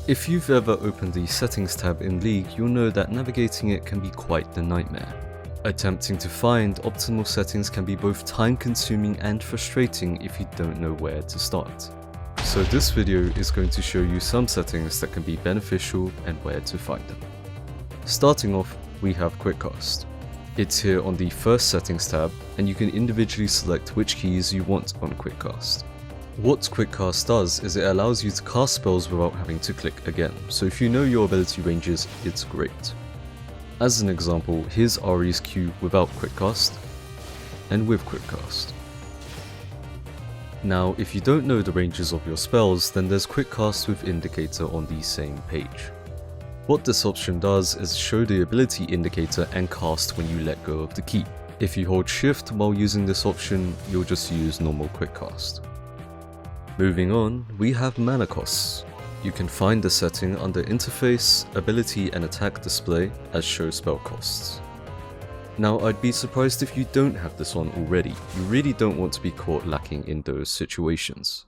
If you've ever opened the settings tab in League, you'll know that navigating it can be quite the nightmare. Attempting to find optimal settings can be both time-consuming and frustrating if you don't know where to start. So this video is going to show you some settings that can be beneficial and where to find them. Starting off, we have Quickcast. It's here on the first settings tab, and you can individually select which keys you want on Quickcast. What Quickcast does is it allows you to cast spells without having to click again, so if you know your ability ranges, it's great. As an example, here's Ari's Q without Quickcast, and with Quickcast. Now, if you don't know the ranges of your spells, then there's Quickcast with Indicator on the same page. What this option does is show the ability indicator and cast when you let go of the key. If you hold shift while using this option, you'll just use normal Quickcast. Moving on, we have mana costs. You can find the setting under Interface, Ability and Attack Display as Show Spell Costs. Now, I'd be surprised if you don't have this on already. You really don't want to be caught lacking in those situations.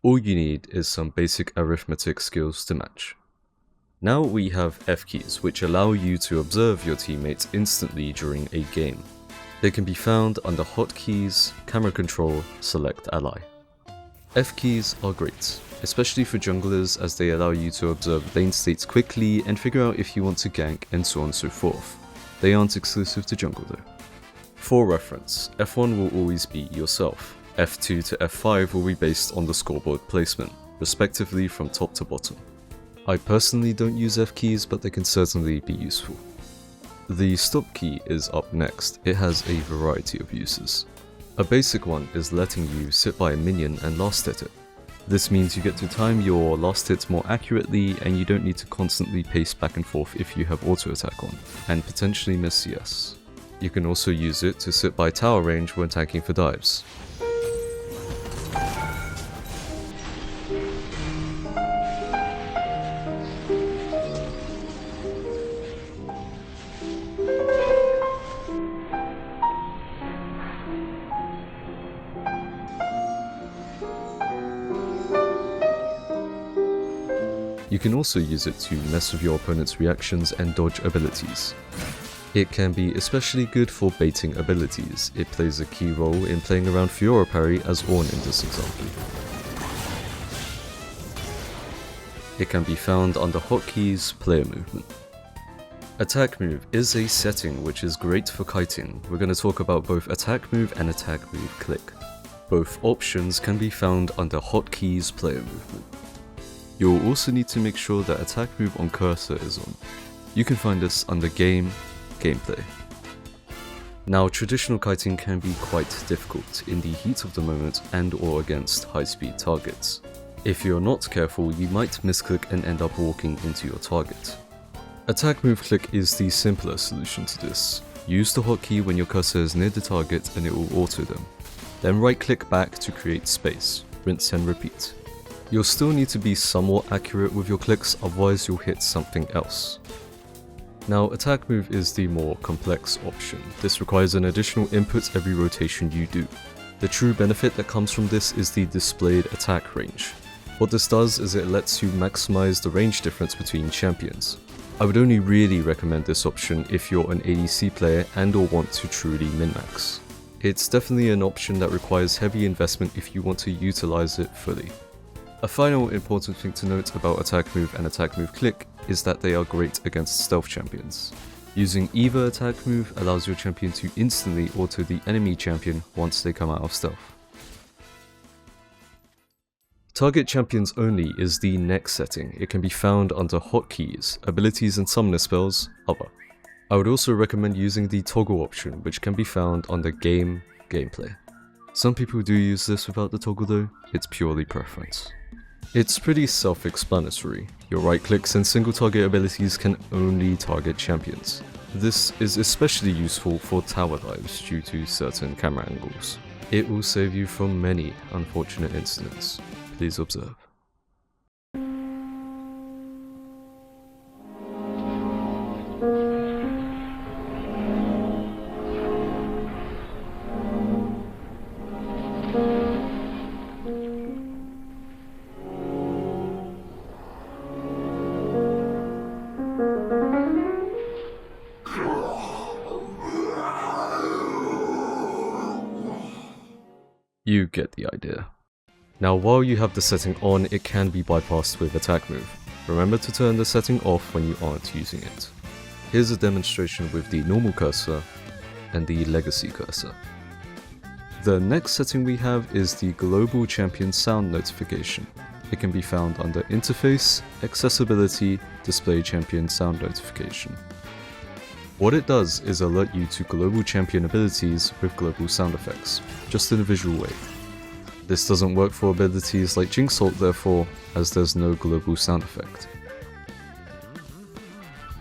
All you need is some basic arithmetic skills to match. Now we have F keys, which allow you to observe your teammates instantly during a game. They can be found under Hotkeys, Camera Control, Select Ally. F keys are great, especially for junglers as they allow you to observe lane states quickly and figure out if you want to gank and so on and so forth. They aren't exclusive to jungle though. For reference, F1 will always be yourself. F2 to F5 will be based on the scoreboard placement, respectively from top to bottom. I personally don't use F keys, but they can certainly be useful. The stop key is up next. It has a variety of uses. A basic one is letting you sit by a minion and last hit it. This means you get to time your last hits more accurately and you don't need to constantly pace back and forth if you have auto attack on, and potentially miss CS. You can also use it to sit by tower range when tanking for dives. You can also use it to mess with your opponent's reactions and dodge abilities. It can be especially good for baiting abilities. It plays a key role in playing around Fiora parry as Ornn in this example. It can be found under Hotkeys, Player Movement. Attack Move is a setting which is great for kiting. We're going to talk about both Attack Move and Attack Move Click. Both options can be found under Hotkeys, Player Movement. You'll also need to make sure that Attack Move on Cursor is on. You can find this under Game, Gameplay. Now, traditional kiting can be quite difficult in the heat of the moment and or against high-speed targets. If you're not careful, you might misclick and end up walking into your target. Attack Move Click is the simpler solution to this. Use the hotkey when your cursor is near the target and it will auto them. Then right-click back to create space. Rinse and repeat. You'll still need to be somewhat accurate with your clicks, otherwise you'll hit something else. Now, Attack Move is the more complex option. This requires an additional input every rotation you do. The true benefit that comes from this is the displayed attack range. What this does is it lets you maximize the range difference between champions. I would only really recommend this option if you're an ADC player and or want to truly min-max. It's definitely an option that requires heavy investment if you want to utilize it fully. A final important thing to note about Attack Move and Attack Move Click is that they are great against stealth champions. Using either Attack Move allows your champion to instantly auto the enemy champion once they come out of stealth. Target Champions Only is the next setting. It can be found under Hotkeys, Abilities and Summoner Spells, Other. I would also recommend using the toggle option, which can be found under Game, Gameplay. Some people do use this without the toggle though, it's purely preference. It's pretty self-explanatory. Your right clicks and single target abilities can only target champions. This is especially useful for tower dives due to certain camera angles. It will save you from many unfortunate incidents. Please observe. You get the idea. Now while you have the setting on, it can be bypassed with attack move. Remember to turn the setting off when you aren't using it. Here's a demonstration with the normal cursor and the legacy cursor. The next setting we have is the global champion sound notification. It can be found under Interface, Accessibility, Display Champion Sound Notification. What it does is alert you to global champion abilities with global sound effects, just in a visual way. This doesn't work for abilities like Jinxult therefore, as there's no global sound effect.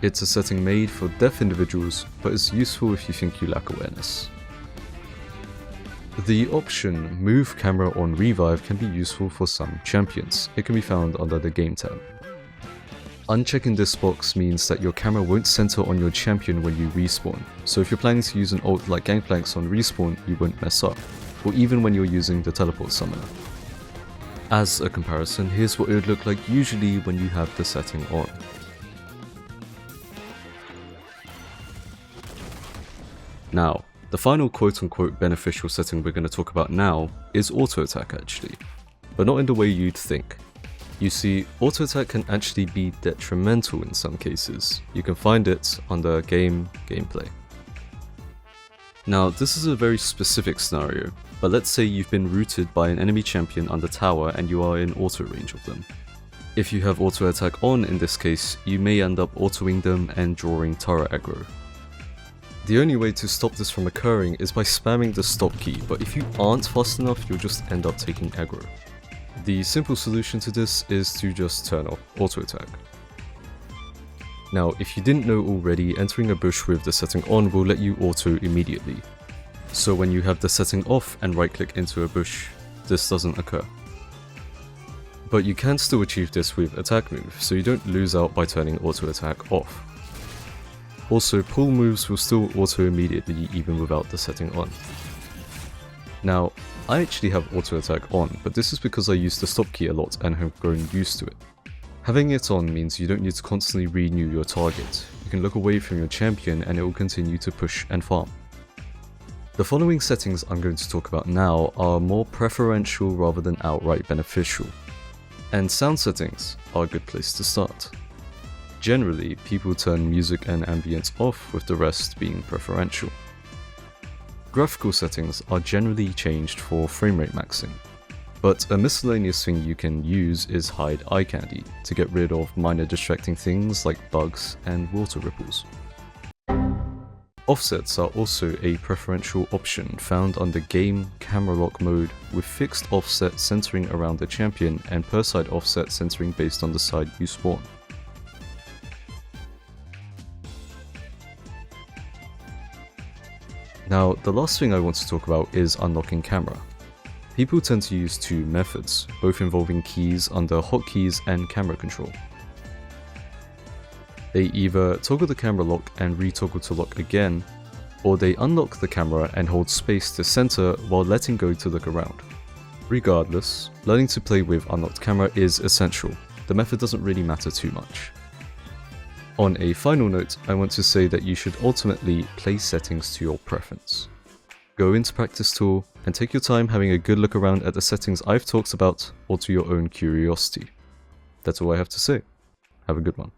It's a setting made for deaf individuals, but is useful if you think you lack awareness. The option Move Camera on Revive can be useful for some champions. It can be found under the Game tab. Unchecking this box means that your camera won't center on your champion when you respawn, so if you're planning to use an ult like Gangplanks on respawn, you won't mess up, or even when you're using the teleport summoner. As a comparison, here's what it would look like usually when you have the setting on. Now, the final quote-unquote beneficial setting we're going to talk about now is auto attack actually, but not in the way you'd think. You see, auto attack can actually be detrimental in some cases. You can find it under gameplay. Now, this is a very specific scenario, but let's say you've been routed by an enemy champion under tower and you are in auto range of them. If you have auto attack on in this case, you may end up autoing them and drawing turret aggro. The only way to stop this from occurring is by spamming the stop key, but if you aren't fast enough, you'll just end up taking aggro. The simple solution to this is to just turn off auto attack. Now, if you didn't know already, entering a bush with the setting on will let you auto immediately. So when you have the setting off and right click into a bush, this doesn't occur. But you can still achieve this with attack move, so you don't lose out by turning auto attack off. Also, pull moves will still auto immediately even without the setting on. Now, I actually have auto attack on, but this is because I use the stop key a lot and have grown used to it. Having it on means you don't need to constantly renew your target. You can look away from your champion and it will continue to push and farm. The following settings I'm going to talk about now are more preferential rather than outright beneficial. And sound settings are a good place to start. Generally, people turn music and ambience off, with the rest being preferential. Graphical settings are generally changed for framerate maxing, but a miscellaneous thing you can use is hide eye candy to get rid of minor distracting things like bugs and water ripples. Offsets are also a preferential option found under game camera lock mode, with fixed offset centering around the champion and per side offset centering based on the side you spawn. Now, the last thing I want to talk about is unlocking camera. People tend to use two methods, both involving keys under hotkeys and camera control. They either toggle the camera lock and re-toggle to lock again, or they unlock the camera and hold space to center while letting go to look around. Regardless, learning to play with unlocked camera is essential. The method doesn't really matter too much. On a final note, I want to say that you should ultimately place settings to your preference. Go into Practice Tool and take your time having a good look around at the settings I've talked about or to your own curiosity. That's all I have to say. Have a good one.